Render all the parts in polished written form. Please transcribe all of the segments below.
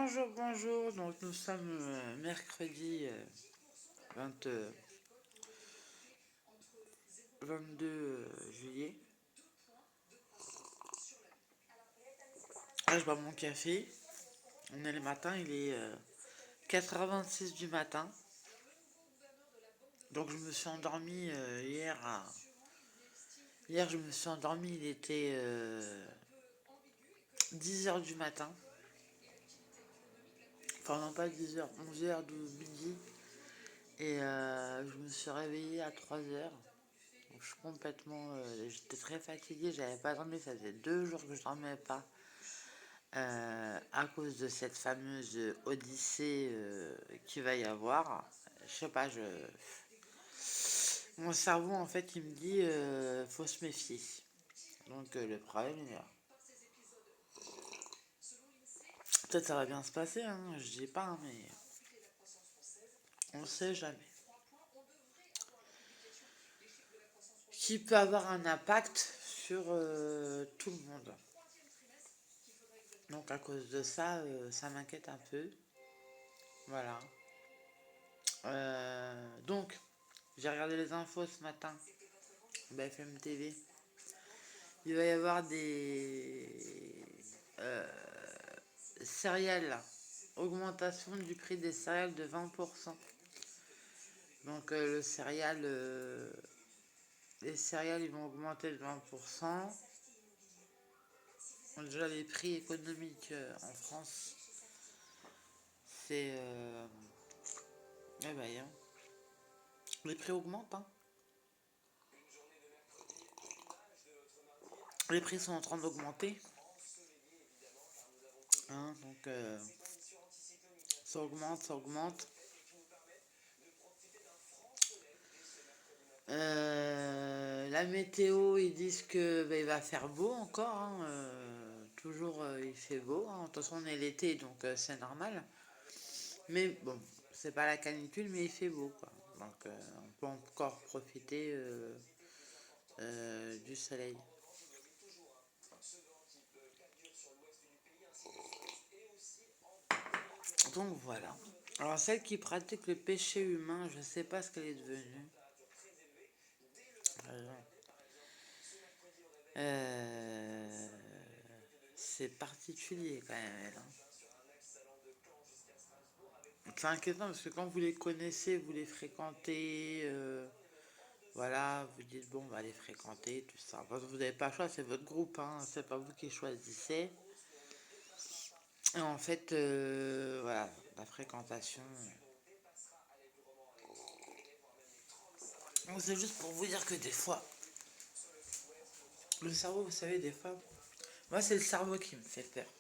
Bonjour, bonjour. Donc nous sommes mercredi 20, 22 juillet. Là, je bois mon café. On est le matin, il est 4h26 du matin. Donc je me suis endormi hier. Hier, je me suis endormi, il était 10h du matin. Enfin, non, pas 10h, 11h de midi. Et je me suis réveillée à 3h. Je suis complètement. J'étais très fatiguée, j'avais pas dormi, ça faisait 2 jours que je dormais pas. À cause de cette fameuse odyssée qu'il va y avoir. Je sais pas, mon cerveau en fait il me dit faut se méfier. Donc le problème il est là. Peut-être ça va bien se passer, hein, je dis pas, hein, mais on sait jamais. Qui peut avoir un impact sur tout le monde. Donc à cause de ça, ça m'inquiète un peu. Voilà. Donc, j'ai regardé les infos ce matin. BFM TV. Il va y avoir des céréales. Augmentation du prix des céréales de 20%. Donc les céréales ils vont augmenter de 20%. Donc, déjà les prix économiques en France, c'est... eh ben, hein, les prix augmentent. Hein. Les prix sont en train d'augmenter. Hein, donc ça augmente, ça augmente. La météo, ils disent que il va faire beau encore. Hein, toujours, il fait beau. Hein. De toute façon, on est l'été, donc c'est normal. Mais bon, c'est pas la canicule, mais il fait beau, quoi. Donc, on peut encore profiter du soleil. Donc voilà. Alors, celle qui pratique le péché humain, je sais pas ce qu'elle est devenue. Euh, c'est particulier quand même, elle. Hein. C'est inquiétant parce que quand vous les connaissez, vous les fréquentez, voilà, vous dites bon, on va les fréquenter, tout ça. Parce que vous n'avez pas le choix, c'est votre groupe, hein, c'est pas vous qui choisissez. Et en fait, voilà, la fréquentation. Donc c'est juste pour vous dire que des fois, le cerveau, vous savez, des fois, moi c'est le cerveau qui me fait peur.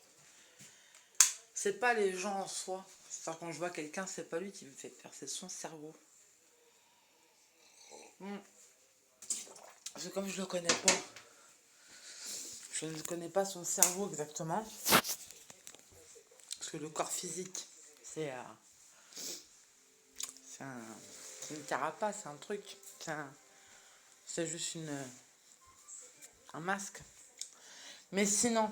C'est pas les gens en soi. C'est-à-dire quand je vois quelqu'un, c'est pas lui qui me fait peur, c'est son cerveau. Parce que comme je le connais pas, je ne connais pas son cerveau exactement. Parce que le corps physique, c'est c'est un, c'est une carapace, c'est un truc. C'est juste un masque. Mais sinon,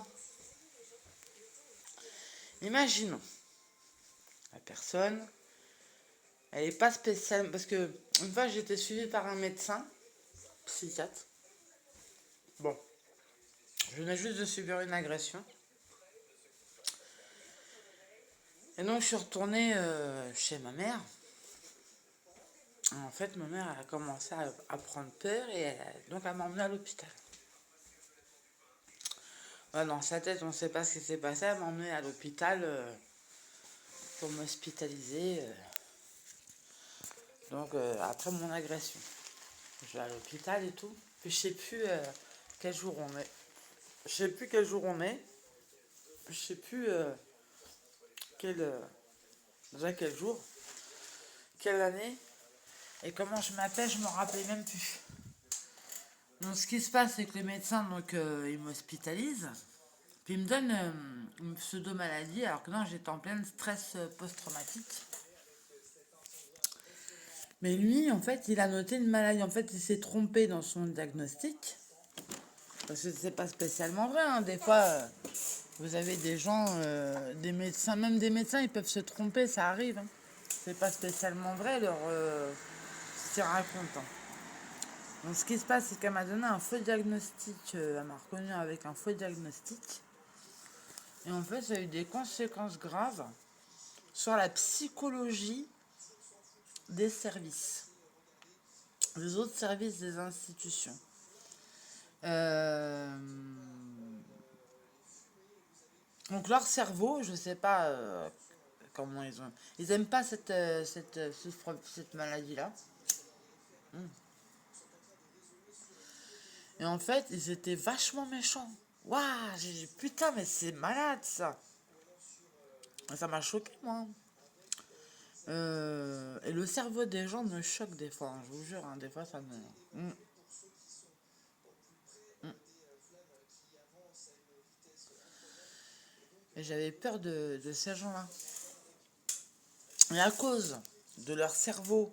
imaginons, la personne, elle n'est pas spéciale. Parce que une fois, j'ai été suivie par un médecin, psychiatre. Bon, je venais juste de subir une agression. Et donc, je suis retournée chez ma mère. En fait, ma mère a commencé à prendre peur et donc elle m'a emmenée à l'hôpital. Ouais, dans sa tête, on ne sait pas ce qui s'est passé. Elle m'a emmenée à l'hôpital pour m'hospitaliser. Donc, après mon agression, je vais à l'hôpital et tout. Puis je sais plus quel jour on est. Je sais plus quel jour on est. Je sais plus quel, déjà quel jour, quelle année et comment je m'appelle, je me rappelais même plus. Donc, ce qui se passe, c'est que le médecin, donc, il m'hospitalise. Puis il me donne une pseudo-maladie, alors que non, j'étais en plein stress post-traumatique. Mais lui, en fait, il a noté une maladie. En fait, il s'est trompé dans son diagnostic. Parce que c'est pas spécialement vrai. Hein. Des fois, Vous avez des gens, des médecins, même des médecins, ils peuvent se tromper, ça arrive. Hein. C'est pas spécialement vrai ce qu'ils racontent. Hein. Donc ce qui se passe, c'est qu'elle m'a donné un faux diagnostic, elle m'a reconnu avec un faux diagnostic. Et en fait, ça a eu des conséquences graves sur la psychologie des services, des autres services des institutions. Donc leur cerveau, je sais pas comment ils ont... Ils aiment pas cette maladie-là. Et en fait, ils étaient vachement méchants. Waouh, j'ai dit putain, mais c'est malade ça. Et ça m'a choqué, moi. Et le cerveau des gens me choque des fois, hein, je vous jure, hein, des fois ça me... Et j'avais peur de ces gens-là. Et à cause de leur cerveau,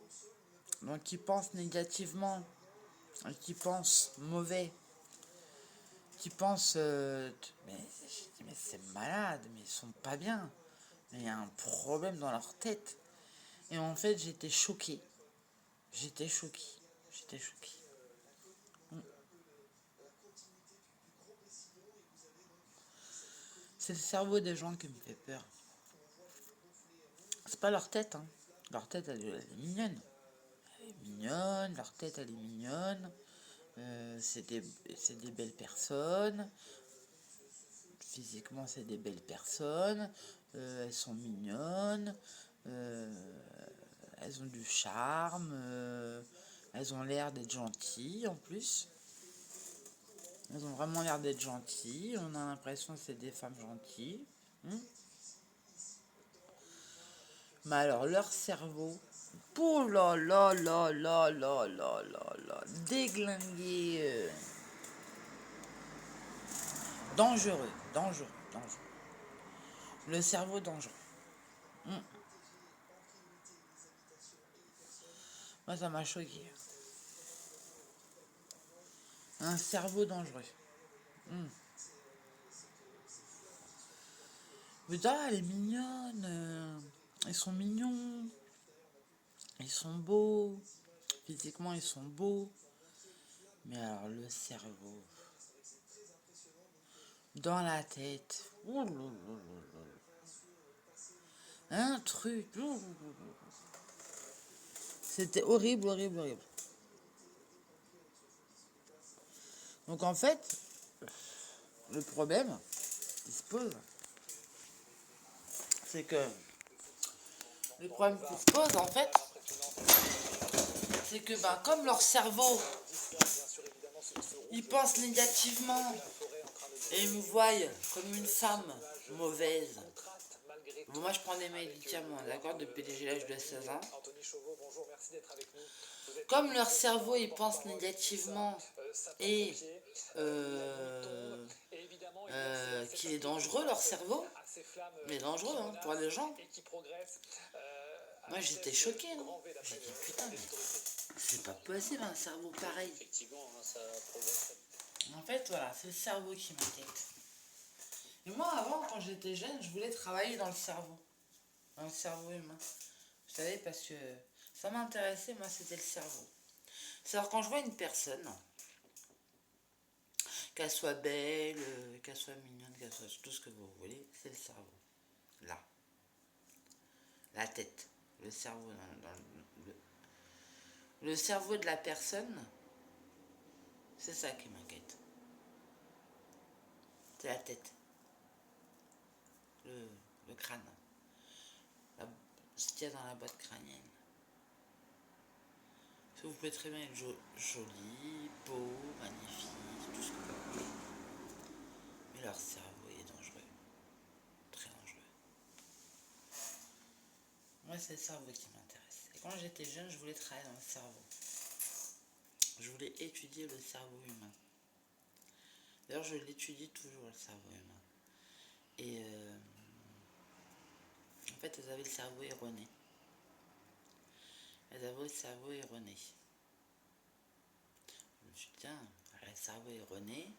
donc qui pensent négativement, qui pensent mauvais, qui pensent... mais c'est malade, mais ils sont pas bien. Mais il y a un problème dans leur tête. Et en fait, j'étais choquée. J'étais choquée. J'étais choquée. C'est le cerveau des gens qui me fait peur. C'est pas leur tête, hein. Leur tête, elle est mignonne. Elle est mignonne, leur tête, elle est mignonne. C'est des belles personnes. Physiquement, c'est des belles personnes. Elles sont mignonnes. Elles ont du charme. Elles ont l'air d'être gentilles, en plus. Elles ont vraiment l'air d'être gentilles. On a l'impression que c'est des femmes gentilles. Mais alors, leur cerveau, oh là là là là là là là là, déglingué, dangereux, dangereux, dangereux. Le cerveau dangereux. Moi, ça m'a choqué. Un cerveau dangereux. Putain, elle est mignonne. Ils sont mignons. Ils sont beaux. Physiquement, ils sont beaux. Mais alors, le cerveau. Dans la tête. Ouh là là là là. Un truc. Ouh. C'était horrible, horrible, horrible. Donc en fait, le problème qui se pose, c'est que le problème qui se pose en fait, c'est que comme leur cerveau, ils pensent négativement et ils me voient comme une femme mauvaise. Bon, moi je prends des médicaments, d'accord, depuis l'âge de 16 ans. Comme leur cerveau, ils pensent négativement et qu'il est dangereux, leur cerveau, mais dangereux hein, pour les gens. Moi j'étais choquée, non. J'ai dit putain, mais c'est pas possible un cerveau pareil. En fait, voilà, c'est le cerveau qui m'inquiète. Et moi avant, quand j'étais jeune, je voulais travailler dans le cerveau humain. Vous savez, parce que ça m'intéressait, moi c'était le cerveau. C'est-à-dire quand je vois une personne, qu'elle soit belle, qu'elle soit mignonne, qu'elle soit tout ce que vous voulez, c'est le cerveau. Là. La tête. Le cerveau. Le cerveau de la personne, c'est ça qui m'inquiète. C'est la tête. Le crâne. Ce qu'il y a dans la boîte crânienne. Vous pouvez très bien être joli, beau, magnifique, tout ce que vous voulez. Mais leur cerveau est dangereux. Très dangereux. Moi, c'est le cerveau qui m'intéresse. Et quand j'étais jeune, je voulais travailler dans le cerveau. Je voulais étudier le cerveau humain. D'ailleurs, je l'étudie toujours, le cerveau humain. Et en fait, elles avaient le cerveau erroné. Elles avaient le cerveau erroné. Je me suis dit, tiens, le cerveau erroné,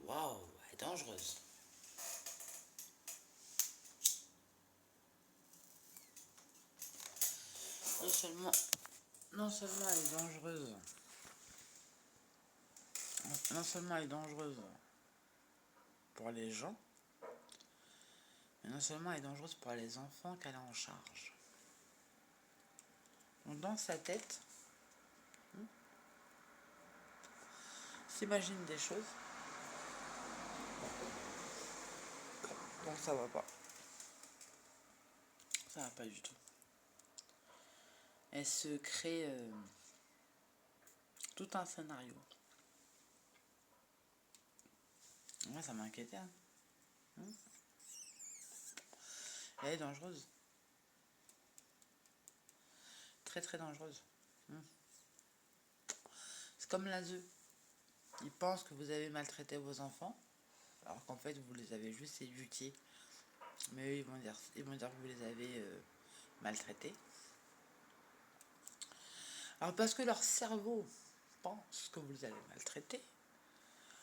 waouh, est dangereuse. Non seulement elle est dangereuse, non seulement elle est dangereuse pour les gens, mais non seulement elle est dangereuse pour les enfants qu'elle a en charge. Donc dans sa tête, s'imagine des choses, donc ça va pas. Ça va pas du tout. Elle se crée tout un scénario. Moi, ça m'inquiétait. Hein. Elle est dangereuse. Très très dangereuse. C'est comme l'ASE. Ils pensent que vous avez maltraité vos enfants, alors qu'en fait, vous les avez juste éduqués. Mais eux, ils vont dire que vous les avez maltraités. Alors, parce que leur cerveau pense que vous les avez maltraités,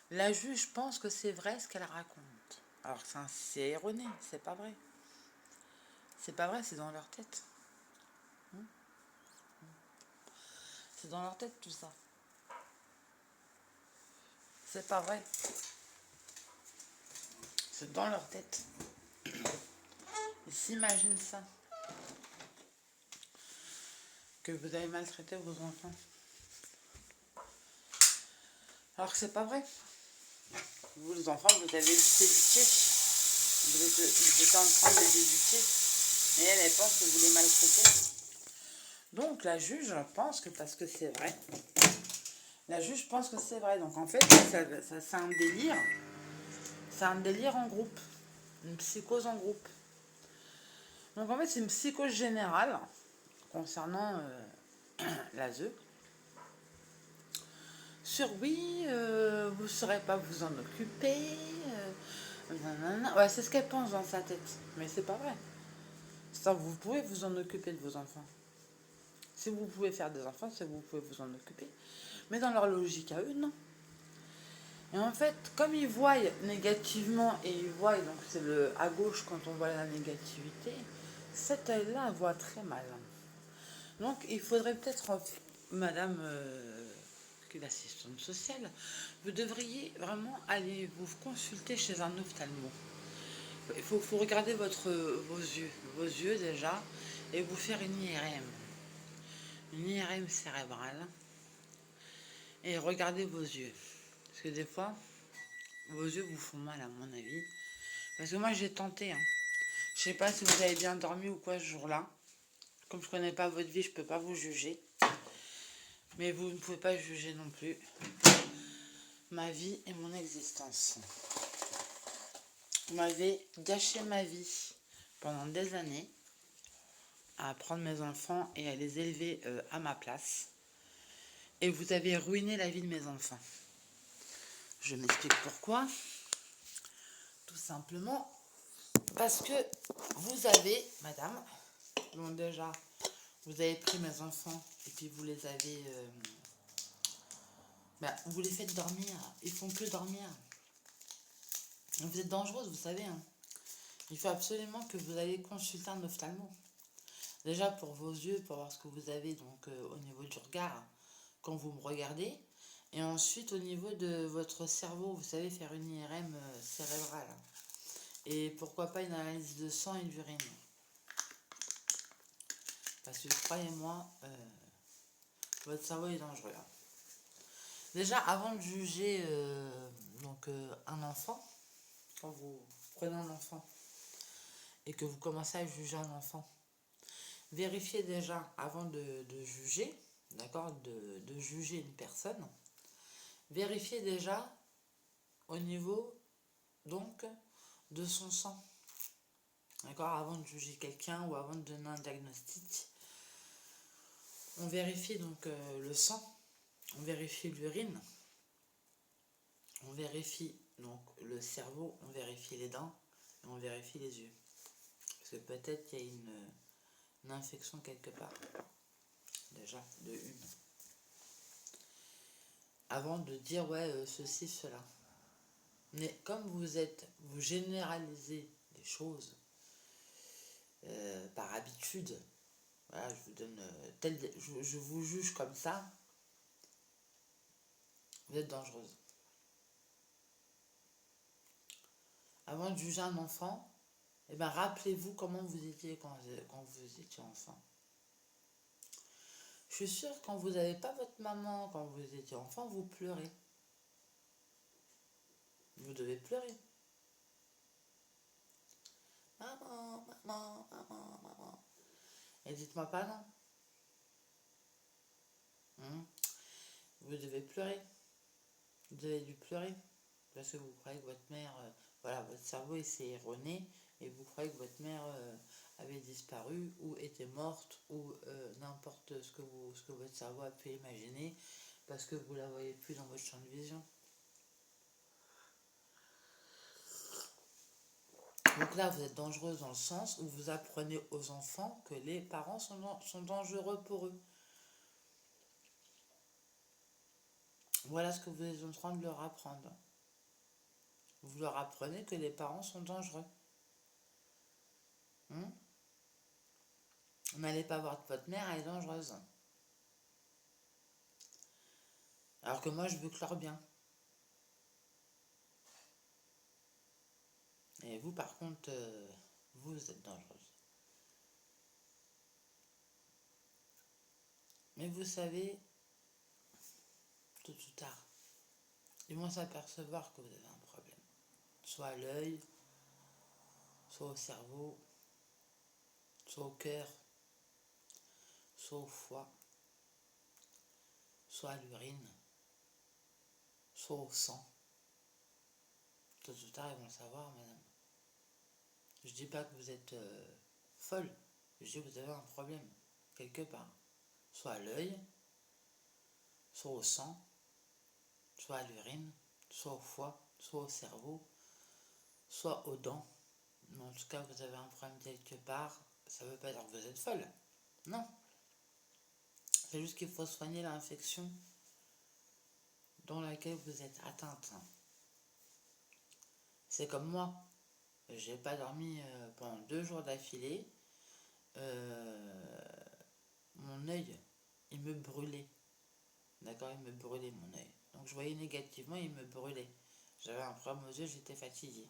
la juge pense que c'est vrai ce qu'elle raconte. Alors que c'est erroné, c'est pas vrai. C'est pas vrai, c'est dans leur tête. C'est dans leur tête tout ça. C'est pas vrai. C'est dans leur tête. Ils s'imaginent ça. Que vous avez maltraité vos enfants. Alors que c'est pas vrai. Vous, les enfants, vous avez juste éduqué. Vous étiez en train de les éduquer. Et elle pense que vous les maltraitez. Donc la juge pense que parce que c'est vrai. La juge pense que c'est vrai. Donc en fait, ça c'est un délire. C'est un délire en groupe. Une psychose en groupe. Donc en fait, c'est une psychose générale concernant l'ASE. Sur oui, vous ne saurez pas vous en occuper. Ouais, c'est ce qu'elle pense dans sa tête. Mais c'est pas vrai. Ça, vous pouvez vous en occuper de vos enfants. Si vous pouvez faire des enfants, c'est que vous pouvez vous en occuper. Mais dans leur logique à eux, non. Et en fait, comme ils voient négativement et ils voient, donc c'est le à gauche quand on voit la négativité, cet œil-là voit très mal. Donc il faudrait peut-être, madame qui est l'assistante sociale, vous devriez vraiment aller vous consulter chez un ophtalmo. Il faut regarder vos yeux déjà, et vous faire une IRM. Une IRM cérébrale. Et regardez vos yeux. Parce que des fois, vos yeux vous font mal à mon avis. Parce que moi j'ai tenté. Hein. Je sais pas si vous avez bien dormi ou quoi ce jour-là. Comme je connais pas votre vie, je peux pas vous juger. Mais vous ne pouvez pas juger non plus ma vie et mon existence. Vous m'avez gâché ma vie pendant des années à prendre mes enfants et à les élever à ma place. Et vous avez ruiné la vie de mes enfants. Je m'explique pourquoi. Tout simplement parce que vous avez, madame, bon déjà, vous avez pris mes enfants et puis vous les avez... vous les faites dormir. Ils font que dormir. Vous êtes dangereuse, vous savez. Hein. Il faut absolument que vous allez consulter un ophtalmo. Déjà pour vos yeux, pour voir ce que vous avez donc au niveau du regard quand vous me regardez. Et ensuite au niveau de votre cerveau, vous savez faire une IRM cérébrale. Et pourquoi pas une analyse de sang et d'urine. Parce que croyez-moi, votre cerveau est dangereux. Hein. Déjà avant de juger un enfant, quand vous prenez un enfant et que vous commencez à juger un enfant, vérifiez déjà avant de juger, d'accord, de juger une personne, vérifiez déjà au niveau donc de son sang, d'accord, avant de juger quelqu'un ou avant de donner un diagnostic. On vérifie donc le sang, on vérifie l'urine, on vérifie donc le cerveau, on vérifie les dents et on vérifie les yeux. Parce que peut-être qu'il y a une infection quelque part. Déjà, de une. Avant de dire ouais, ceci, cela. Mais comme vous généralisez les choses par habitude, voilà, je vous donne je vous juge comme ça, vous êtes dangereuse. Avant de juger un enfant, eh ben, rappelez-vous comment vous étiez quand vous étiez enfant. Je suis sûre que quand vous n'avez pas votre maman, quand vous étiez enfant, vous pleurez. Vous devez pleurer. Maman, maman, maman, maman. Et dites-moi pas non. Vous devez pleurer. Vous avez dû pleurer. Parce que vous croyez que votre mère, voilà, votre cerveau s'est erroné et vous croyez que votre mère avait disparu ou était morte ou n'importe ce que votre cerveau a pu imaginer parce que vous la voyez plus dans votre champ de vision. Donc là, vous êtes dangereuse dans le sens où vous apprenez aux enfants que les parents sont dangereux pour eux. Voilà ce que vous êtes en train de leur apprendre. Vous leur apprenez que les parents sont dangereux. N'allez pas voir votre mère, elle est dangereuse. Alors que moi, je veux que leur bien. Et vous, par contre, vous êtes dangereuse. Mais vous savez, tôt ou tard, ils vont s'apercevoir que vous avez un problème. Soit à l'œil, soit au cerveau, soit au cœur, soit au foie, soit à l'urine, soit au sang. Tôt ou tard, ils vont le savoir, madame. Je dis pas que vous êtes folle. Je dis que vous avez un problème, quelque part. Soit à l'œil, soit au sang, soit à l'urine, soit au foie, soit au cerveau, soit aux dents. Mais en tout cas, vous avez un problème quelque part. Ça veut pas dire que vous êtes folle. Non. C'est juste qu'il faut soigner l'infection dans laquelle vous êtes atteinte. C'est comme moi. J'ai pas dormi pendant 2 jours d'affilée. Mon œil, il me brûlait. D'accord, il me brûlait mon œil. Donc je voyais négativement, il me brûlait. J'avais un problème aux yeux, j'étais fatiguée.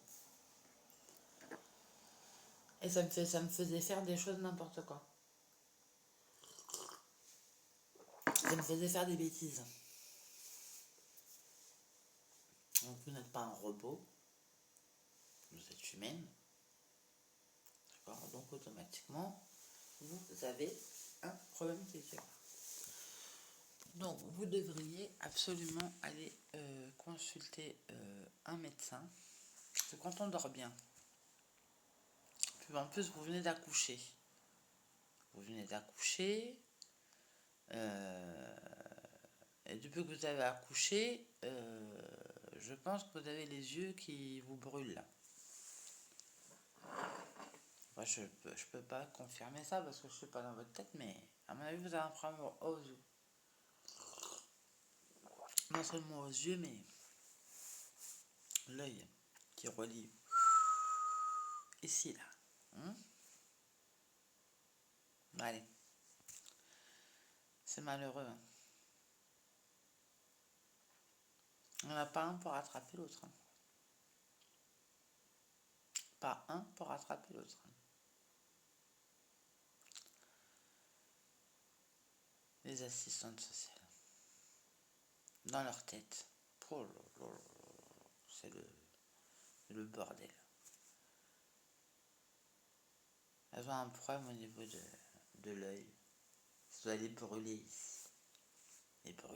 Et ça me faisait faire des choses n'importe quoi. Ça me faisait faire des bêtises. Donc vous n'êtes pas un robot. Vous êtes humaine. D'accord. Donc automatiquement, vous avez un problème quelque part. Donc vous devriez absolument aller consulter un médecin. Parce que quand on dort bien, puis en plus vous venez d'accoucher. Vous venez d'accoucher. Et depuis que vous avez accouché, je pense que vous avez les yeux qui vous brûlent là. Enfin, je peux pas confirmer ça parce que je suis pas dans votre tête, mais à mon avis vous avez un problème aux yeux. Non seulement aux yeux, mais l'œil qui relie ici là. Allez. C'est malheureux. Il n'y en a pas un pour rattraper l'autre. Pas un pour rattraper l'autre. Les assistantes sociales. Dans leur tête. Oh là là, c'est le bordel. Elles ont un problème au niveau de l'œil. Ça doit les brûler ici. Les brûler.